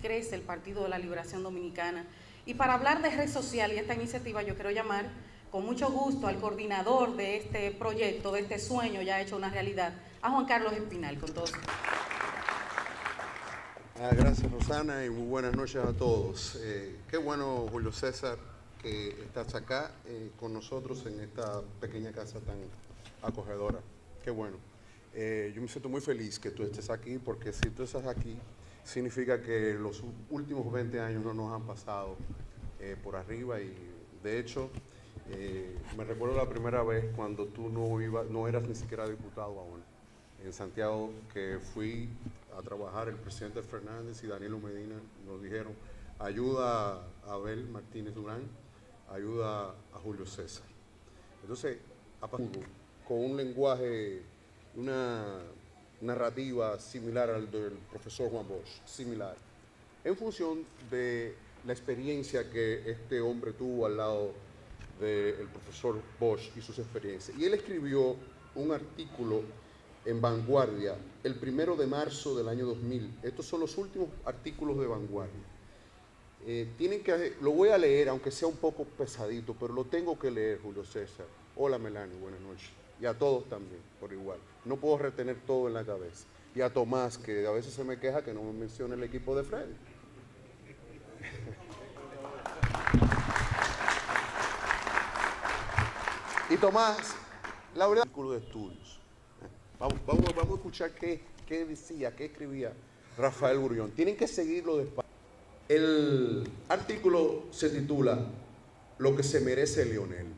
crece el Partido de la Liberación Dominicana. Y para hablar de red social y esta iniciativa, yo quiero llamar con mucho gusto al coordinador de este proyecto, de este sueño ya hecho una realidad, a Juan Carlos Espinal, con todos. Gracias, Rosana, y muy buenas noches a todos. Qué bueno, Julio César, que estás acá con nosotros en esta pequeña casa tan acogedora. Qué bueno. Yo me siento muy feliz que tú estés aquí, porque si tú estás aquí, significa que los últimos 20 años no nos han pasado por arriba, y de hecho, me recuerdo la primera vez cuando tú no eras ni siquiera diputado aún, en Santiago, que fui a trabajar. El presidente Fernández y Danilo Medina nos dijeron: ayuda a Abel Martínez Durán, ayuda a Julio César. Entonces, con un lenguaje, una narrativa similar al del profesor Juan Bosch, similar, en función de la experiencia que este hombre tuvo al lado del profesor Bosch y sus experiencias. Y él escribió un artículo en Vanguardia el 1 de marzo del año 2000. Estos son los últimos artículos de Vanguardia. Lo voy a leer, aunque sea un poco pesadito, pero lo tengo que leer, Julio César. Hola, Melanie, buenas noches. Y a todos también, por igual. No puedo retener todo en la cabeza. Y a Tomás, que a veces se me queja que no me mencione el equipo de Freddy. Y Tomás, la verdad, círculo de estudios. Vamos a escuchar qué decía, qué escribía Rafael Gurrión. Tienen que seguirlo despacio. El artículo se titula Lo que se merece Leonel.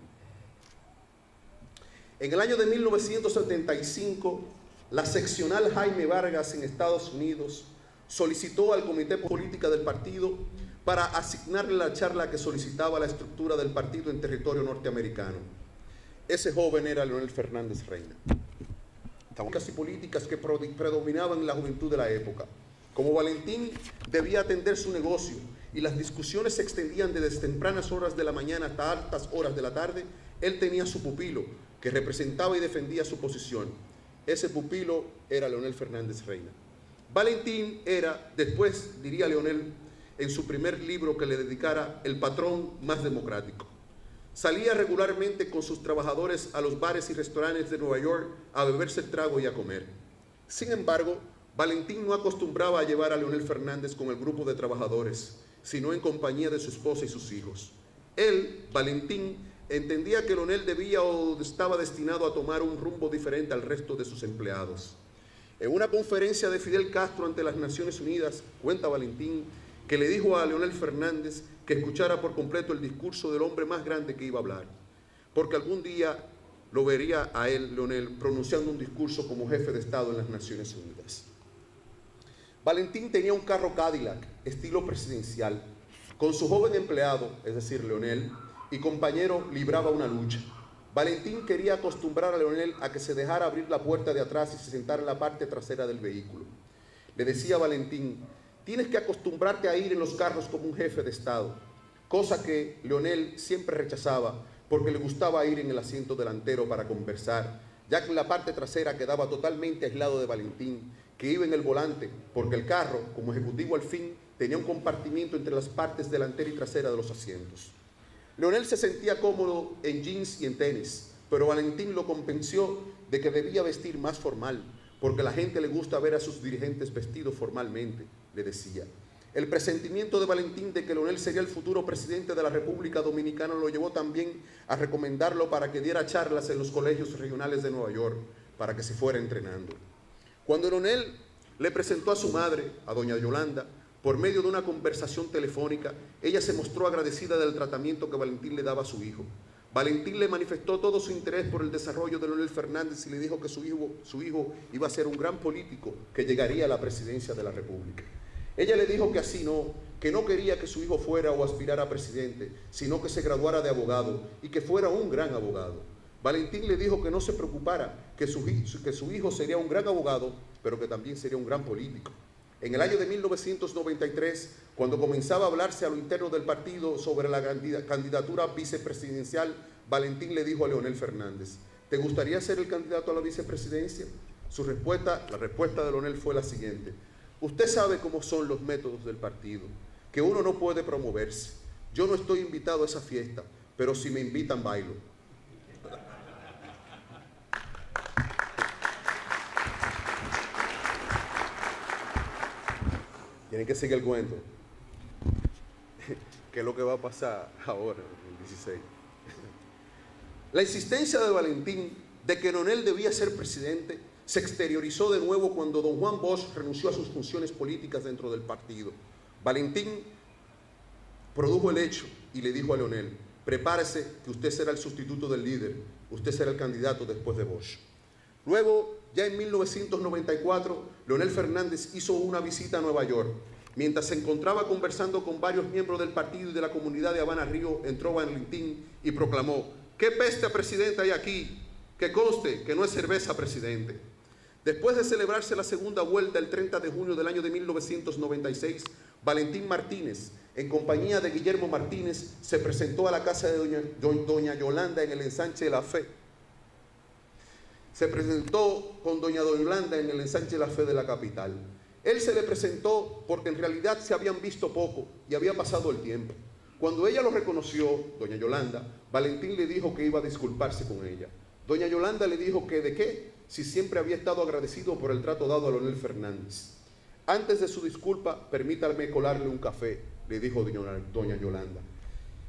En el año de 1975, la seccional Jaime Vargas en Estados Unidos solicitó al Comité Política del partido para asignarle la charla que solicitaba la estructura del partido en territorio norteamericano. Ese joven era Leonel Fernández Reina. Y políticas que predominaban en la juventud de la época. Como Valentín debía atender su negocio y las discusiones se extendían desde tempranas horas de la mañana hasta altas horas de la tarde, él tenía su pupilo que representaba y defendía su posición. Ese pupilo era Leonel Fernández Reina. Valentín era, después diría Leonel en su primer libro que le dedicara, el patrón más democrático. Salía regularmente con sus trabajadores a los bares y restaurantes de Nueva York a beberse el trago y a comer. Sin embargo, Valentín no acostumbraba a llevar a Leonel Fernández con el grupo de trabajadores, sino en compañía de su esposa y sus hijos. Él, Valentín, entendía que Leonel debía o estaba destinado a tomar un rumbo diferente al resto de sus empleados. En una conferencia de Fidel Castro ante las Naciones Unidas, cuenta Valentín, que le dijo a Leonel Fernández que escuchara por completo el discurso del hombre más grande que iba a hablar, porque algún día lo vería a él, Leonel, pronunciando un discurso como jefe de Estado en las Naciones Unidas. Valentín tenía un carro Cadillac, estilo presidencial. Con su joven empleado, es decir, Leonel, y compañero, libraba una lucha. Valentín quería acostumbrar a Leonel a que se dejara abrir la puerta de atrás y se sentara en la parte trasera del vehículo. Le decía a Valentín: tienes que acostumbrarte a ir en los carros como un jefe de Estado, cosa que Leonel siempre rechazaba porque le gustaba ir en el asiento delantero para conversar, ya que en la parte trasera quedaba totalmente aislado de Valentín, que iba en el volante, porque el carro, como ejecutivo al fin, tenía un compartimiento entre las partes delantera y trasera de los asientos. Leonel se sentía cómodo en jeans y en tenis, pero Valentín lo convenció de que debía vestir más formal, porque a la gente le gusta ver a sus dirigentes vestidos formalmente, le decía. El presentimiento de Valentín de que Leonel sería el futuro presidente de la República Dominicana lo llevó también a recomendarlo para que diera charlas en los colegios regionales de Nueva York, para que se fuera entrenando. Cuando Leonel le presentó a su madre, a doña Yolanda, por medio de una conversación telefónica, ella se mostró agradecida del tratamiento que Valentín le daba a su hijo. Valentín le manifestó todo su interés por el desarrollo de Leonel Fernández y le dijo que su hijo iba a ser un gran político que llegaría a la presidencia de la República. Ella le dijo que así no, que no quería que su hijo fuera o aspirara a presidente, sino que se graduara de abogado y que fuera un gran abogado. Valentín le dijo que no se preocupara, que su hijo sería un gran abogado, pero que también sería un gran político. En el año de 1993, cuando comenzaba a hablarse a lo interno del partido sobre la candidatura vicepresidencial, Valentín le dijo a Leonel Fernández: ¿te gustaría ser el candidato a la vicepresidencia? La respuesta de Leonel fue la siguiente: Usted sabe cómo son los métodos del partido, que uno no puede promoverse. Yo no estoy invitado a esa fiesta, pero si me invitan, bailo. Tienen que seguir el cuento. ¿Qué es lo que va a pasar ahora, el 16? La insistencia de Valentín de que Leonel debía ser presidente se exteriorizó de nuevo cuando don Juan Bosch renunció a sus funciones políticas dentro del partido. Valentín produjo el hecho y le dijo a Leonel: prepárese que usted será el sustituto del líder, usted será el candidato después de Bosch. Luego, ya en 1994, Leonel Fernández hizo una visita a Nueva York. Mientras se encontraba conversando con varios miembros del partido y de la comunidad de Habana Río, entró Valentín y proclamó: ¿qué peste presidente hay aquí? Que conste que no es cerveza, presidente. Después de celebrarse la segunda vuelta el 30 de junio del año de 1996, Valentín Martínez, en compañía de Guillermo Martínez, se presentó a la casa de doña Yolanda en el ensanche de la Fe. Se presentó con doña Yolanda en el ensanche de la Fe de la capital. Él se le presentó porque en realidad se habían visto poco y había pasado el tiempo. Cuando ella lo reconoció, doña Yolanda, Valentín le dijo que iba a disculparse con ella. Doña Yolanda le dijo que de qué, si siempre había estado agradecido por el trato dado a Leonel Fernández. Antes de su disculpa, permítame colarle un café, le dijo doña Yolanda.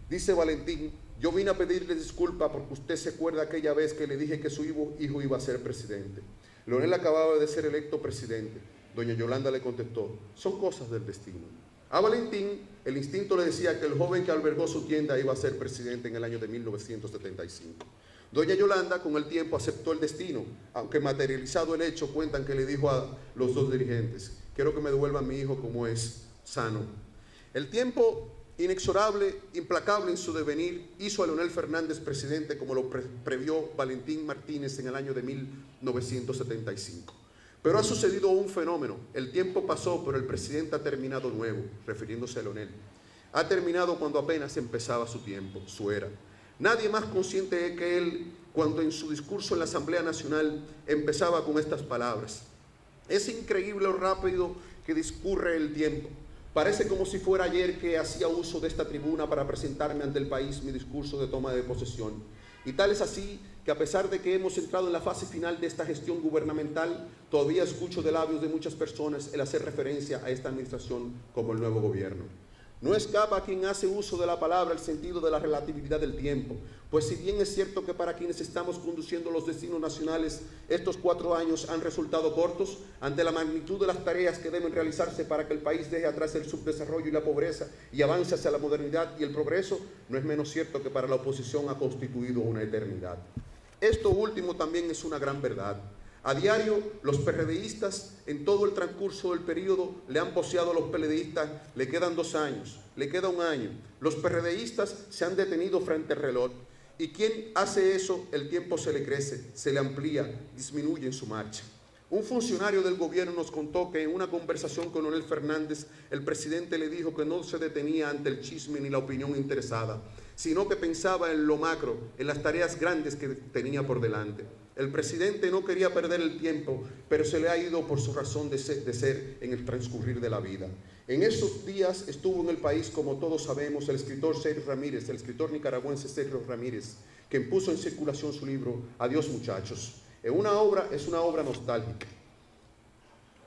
Dice Valentín: yo vine a pedirle disculpa porque usted se acuerda aquella vez que le dije que su hijo iba a ser presidente. Leonel acababa de ser electo presidente. Doña Yolanda le contestó: son cosas del destino. A Valentín, el instinto le decía que el joven que albergó su tienda iba a ser presidente en el año de 1975. Doña Yolanda, con el tiempo, aceptó el destino, aunque materializado el hecho, cuentan que le dijo a los dos dirigentes: quiero que me devuelvan a mi hijo como es, sano. El tiempo, inexorable, implacable en su devenir, hizo a Leonel Fernández presidente como lo previó Valentín Martínez en el año de 1975. Pero ha sucedido un fenómeno. El tiempo pasó, pero el presidente ha terminado nuevo, refiriéndose a Leonel. Ha terminado cuando apenas empezaba su tiempo, su era. Nadie más consciente que él, cuando en su discurso en la Asamblea Nacional empezaba con estas palabras: es increíble lo rápido que discurre el tiempo. Parece como si fuera ayer que hacía uso de esta tribuna para presentarme ante el país mi discurso de toma de posesión. Y tal es así que, a pesar de que hemos entrado en la fase final de esta gestión gubernamental, todavía escucho de labios de muchas personas el hacer referencia a esta administración como el nuevo gobierno. No escapa a quien hace uso de la palabra el sentido de la relatividad del tiempo, pues si bien es cierto que para quienes estamos conduciendo los destinos nacionales estos 4 años han resultado cortos, ante la magnitud de las tareas que deben realizarse para que el país deje atrás el subdesarrollo y la pobreza y avance hacia la modernidad y el progreso, no es menos cierto que para la oposición ha constituido una eternidad. Esto último también es una gran verdad. A diario, los PRDistas, en todo el transcurso del periodo, le han voceado a los PLDistas: le quedan 2 años, le queda 1 año. Los PRDistas se han detenido frente al reloj. Y quien hace eso, el tiempo se le crece, se le amplía, disminuye en su marcha. Un funcionario del gobierno nos contó que en una conversación con Leonel Fernández, el presidente le dijo que no se detenía ante el chisme ni la opinión interesada, sino que pensaba en lo macro, en las tareas grandes que tenía por delante. El presidente no quería perder el tiempo, pero se le ha ido por su razón de ser en el transcurrir de la vida. En esos días estuvo en el país, como todos sabemos, el escritor Sergio Ramírez, el escritor nicaragüense Sergio Ramírez, quien puso en circulación su libro Adiós, muchachos. Es una obra nostálgica.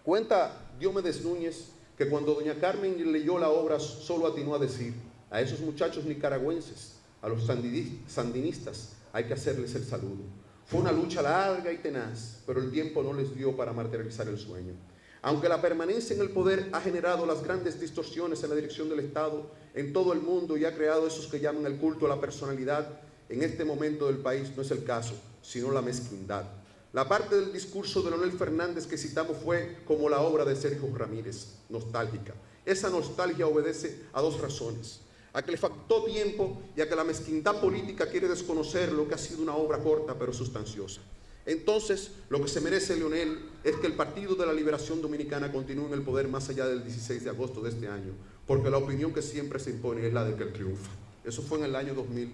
Cuenta Diomedes Núñez que cuando doña Carmen leyó la obra solo atinó a decir: a esos muchachos nicaragüenses, a los sandinistas, hay que hacerles el saludo. Fue una lucha larga y tenaz, pero el tiempo no les dio para materializar el sueño. Aunque la permanencia en el poder ha generado las grandes distorsiones en la dirección del Estado en todo el mundo y ha creado esos que llaman el culto a la personalidad, en este momento del país no es el caso, sino la mezquindad. La parte del discurso de Leonel Fernández que citamos fue como la obra de Sergio Ramírez, nostálgica. Esa nostalgia obedece a 2 razones: a que le faltó tiempo y a que la mezquindad política quiere desconocer lo que ha sido una obra corta pero sustanciosa. Entonces, lo que se merece Leonel es que el Partido de la Liberación Dominicana continúe en el poder más allá del 16 de agosto de este año, porque la opinión que siempre se impone es la de que él triunfa. Eso fue en el año 2000.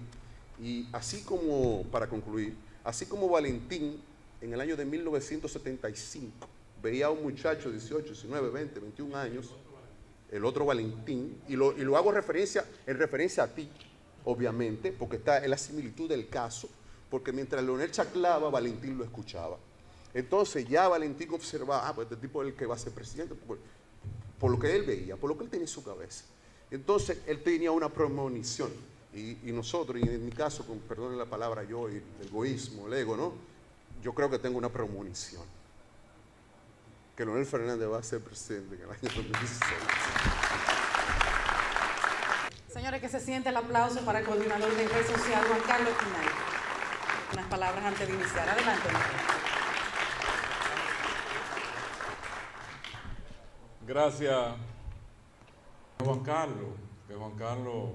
Y así como, para concluir, así como Valentín en el año de 1975 veía a un muchacho de 18, 19, 20, 21 años, el otro Valentín, y lo hago en referencia a ti, obviamente, porque está en la similitud del caso, porque mientras Leonel chaclaba, Valentín lo escuchaba. Entonces ya Valentín observaba, pues este tipo es el que va a ser presidente, por lo que él veía, por lo que él tenía en su cabeza. Entonces él tenía una premonición, y nosotros, y en mi caso, con perdón la palabra yo, y el egoísmo, el ego, ¿no? Yo creo que tengo una premonición, que Leonel Fernández va a ser presidente en el año 2016. Señores, que se siente el aplauso para el coordinador de red social, Juan Carlos Pinay. Unas palabras antes de iniciar. Adelante. Gracias, Juan Carlos. Que Juan Carlos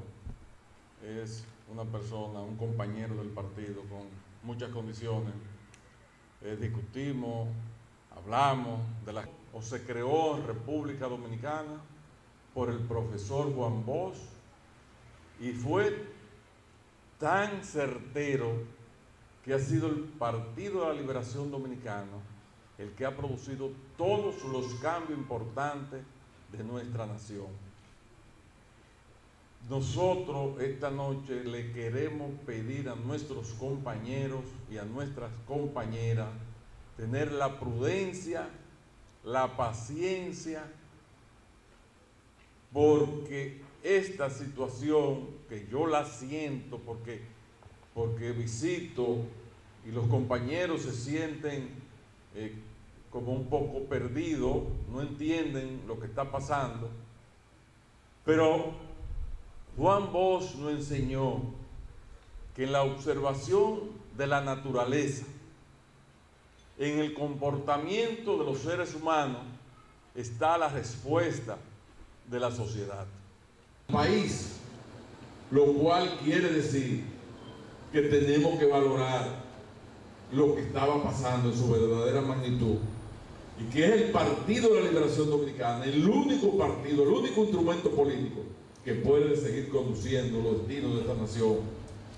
es una persona, un compañero del partido con muchas condiciones. Discutimos, hablamos o se creó en República Dominicana por el profesor Juan Bosch y fue tan certero que ha sido el Partido de la Liberación Dominicana el que ha producido todos los cambios importantes de nuestra nación. Nosotros esta noche le queremos pedir a nuestros compañeros y a nuestras compañeras tener la prudencia, la paciencia, porque esta situación que yo la siento, porque visito y los compañeros se sienten como un poco perdidos, no entienden lo que está pasando, pero Juan Bosch nos enseñó que en la observación de la naturaleza, en el comportamiento de los seres humanos, está la respuesta de la sociedad. País, lo cual quiere decir que tenemos que valorar lo que estaba pasando en su verdadera magnitud, y que es el Partido de la Liberación Dominicana, el único partido, el único instrumento político que puede seguir conduciendo los destinos de esta nación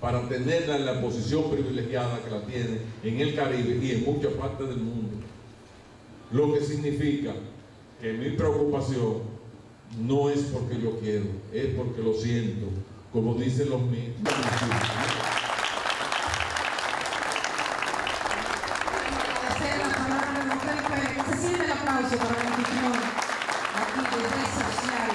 para tenerla en la posición privilegiada que la tiene en el Caribe y en muchas partes del mundo. Lo que significa que mi preocupación no es porque yo quiero, es porque lo siento, como dicen los mismos. Se siente el aplauso para la anfitrión aquí de red social.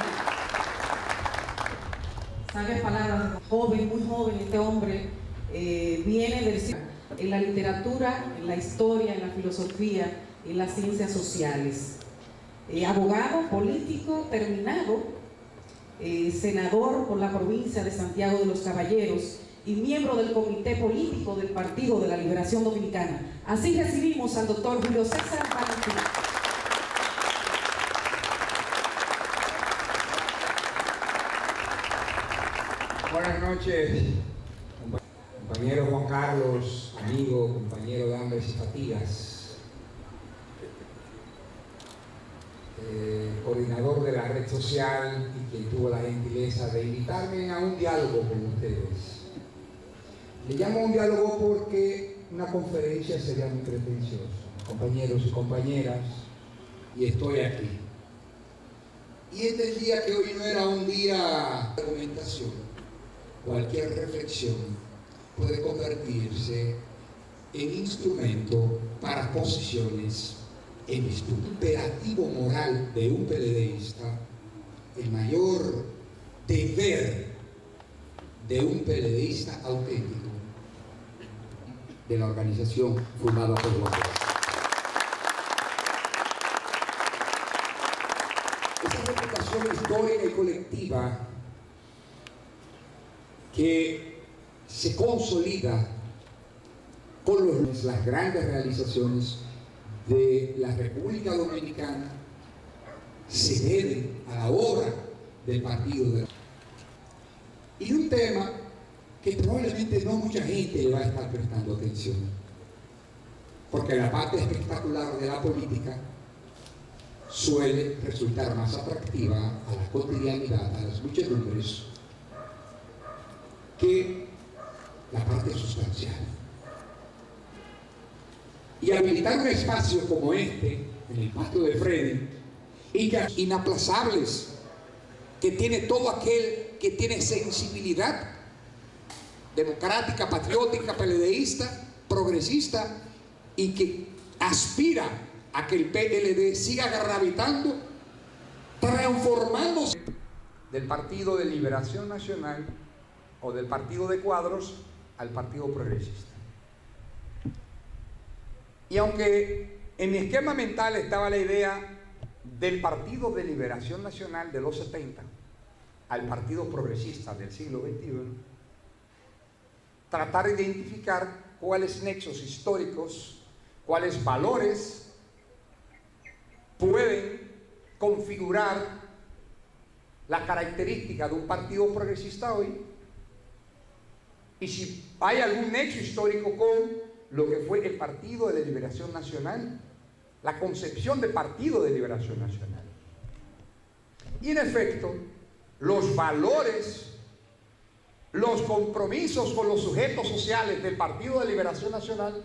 Sabe palabras, joven, muy joven, este hombre viene del en la literatura, en la historia, en la filosofía, en las ciencias sociales. Abogado, político, terminado, senador por la provincia de Santiago de los Caballeros y miembro del Comité Político del Partido de la Liberación Dominicana. Así recibimos al doctor Julio César Valentín. Buenas noches, compañero Juan Carlos, amigo, compañero de hambres y fatigas, coordinador de la red social y quien tuvo la gentileza de invitarme a un diálogo con ustedes. Le llamo un diálogo porque una conferencia sería muy pretenciosa, compañeros y compañeras, y estoy aquí. Y entendía que hoy no era un día de argumentación. Cualquier reflexión puede convertirse en instrumento para posiciones en el imperativo moral de un PLDista, el mayor deber de un PLDista auténtico de la organización fundada por Juan Bosch. Esa reputación histórica y colectiva que se consolida con las grandes realizaciones de la República Dominicana se deben a la obra del Partido de la... Y un tema que probablemente no mucha gente le va a estar prestando atención, porque la parte espectacular de la política suele resultar más atractiva a la cotidianidad, a las muchedumbres, que la parte sustancial. Y habilitar un espacio como este en el patio de Freddy, y que inaplazables, que tiene todo aquel que tiene sensibilidad democrática, patriótica, peledeísta, progresista, y que aspira a que el PLD siga gravitando, transformándose del Partido de Liberación Nacional o del Partido de Cuadros al Partido Progresista. Y aunque en mi esquema mental estaba la idea del Partido de Liberación Nacional de los 70 al Partido Progresista del siglo XXI, tratar de identificar cuáles nexos históricos, cuáles valores pueden configurar la característica de un partido progresista hoy, y si hay algún nexo histórico con lo que fue el Partido de Liberación Nacional, la concepción de Partido de Liberación Nacional. Y en efecto, los valores, los compromisos con los sujetos sociales del Partido de Liberación Nacional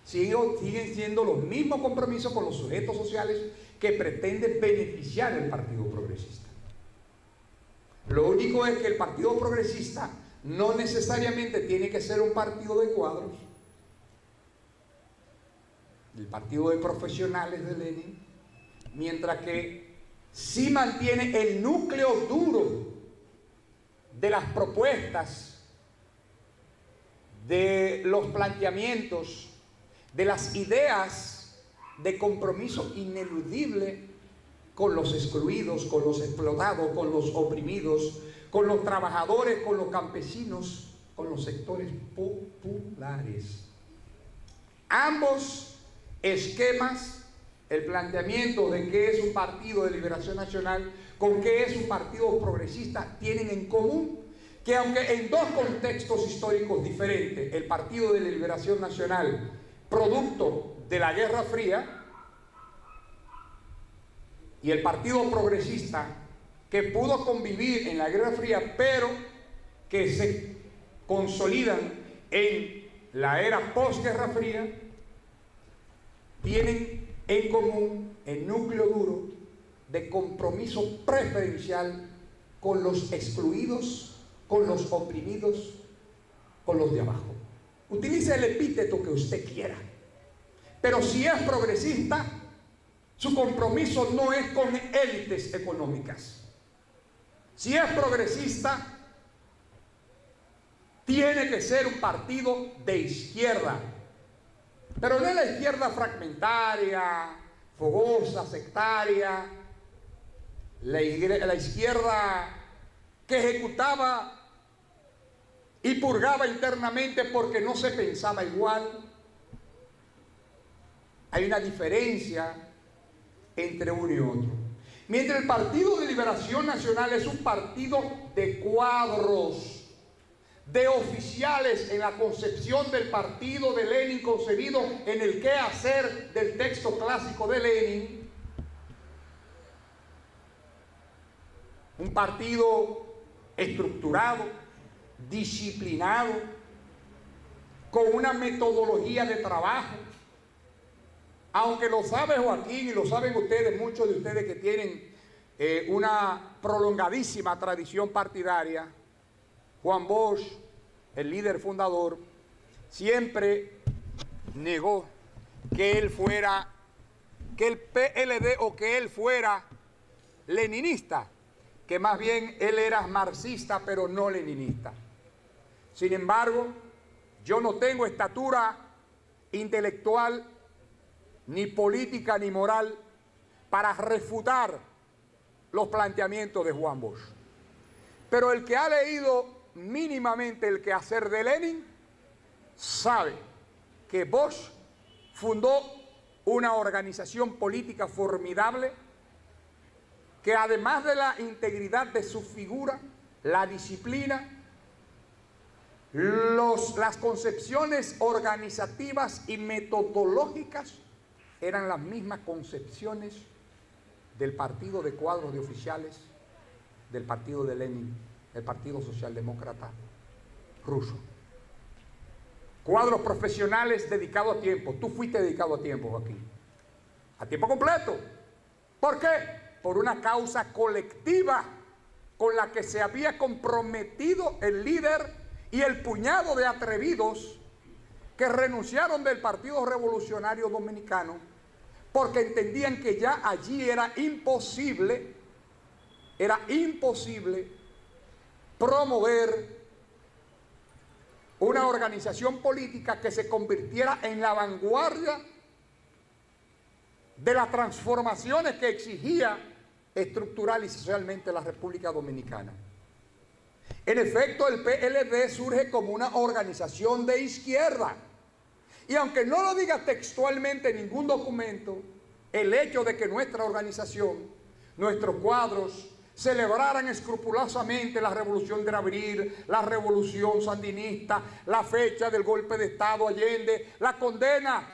siguen siendo los mismos compromisos con los sujetos sociales que pretende beneficiar el Partido Progresista. Lo único es que el Partido Progresista no necesariamente tiene que ser un partido de cuadros. El partido de profesionales de Lenin, mientras que sí mantiene el núcleo duro de las propuestas, de los planteamientos, de las ideas de compromiso ineludible con los excluidos, con los explotados, con los oprimidos, con los trabajadores, con los campesinos, con los sectores populares. Ambos esquemas, el planteamiento de qué es un partido de liberación nacional con qué es un partido progresista, tienen en común que aunque en dos contextos históricos diferentes, el Partido de Liberación Nacional, producto de la Guerra Fría, y el Partido Progresista, que pudo convivir en la Guerra Fría, pero que se consolidan en la era posguerra fría, tienen en común el núcleo duro de compromiso preferencial con los excluidos, con los oprimidos, con los de abajo. Utilice el epíteto que usted quiera, pero si es progresista, su compromiso no es con élites económicas. Si es progresista, tiene que ser un partido de izquierda, pero no es la izquierda fragmentaria, fogosa, sectaria, la izquierda que ejecutaba y purgaba internamente porque no se pensaba igual. Hay una diferencia entre uno y otro. Mientras el Partido de Liberación Nacional es un partido de cuadros, de oficiales en la concepción del partido de Lenin, concebido en el quehacer del texto clásico de Lenin, un partido estructurado, disciplinado, con una metodología de trabajo. Aunque lo sabe Joaquín y lo saben ustedes, muchos de ustedes que tienen una prolongadísima tradición partidaria, Juan Bosch, el líder fundador, siempre negó que él fuera, que el PLD o que él fuera leninista, que más bien él era marxista pero no leninista. Sin embargo, yo no tengo estatura intelectual, ni política ni moral para refutar los planteamientos de Juan Bosch. Pero el que ha leído mínimamente el quehacer de Lenin sabe que Bosch fundó una organización política formidable que, además de la integridad de su figura, la disciplina, las concepciones organizativas y metodológicas eran las mismas concepciones del partido de cuadros de oficiales del partido de Lenin, el Partido Socialdemócrata ruso. Cuadros profesionales dedicados a tiempo. Tú fuiste dedicado a tiempo, Joaquín. a tiempo completo. ¿Por qué? Por una causa colectiva con la que se había comprometido el líder y el puñado de atrevidos que renunciaron del Partido Revolucionario Dominicano porque entendían que ya allí era imposible promover una organización política que se convirtiera en la vanguardia de las transformaciones que exigía estructural y socialmente la República Dominicana. En efecto, el PLD surge como una organización de izquierda. Y aunque no lo diga textualmente en ningún documento, el hecho de que nuestra organización, nuestros cuadros, celebraran escrupulosamente la Revolución de Abril, la Revolución Sandinista, la fecha del golpe de Estado Allende, la condena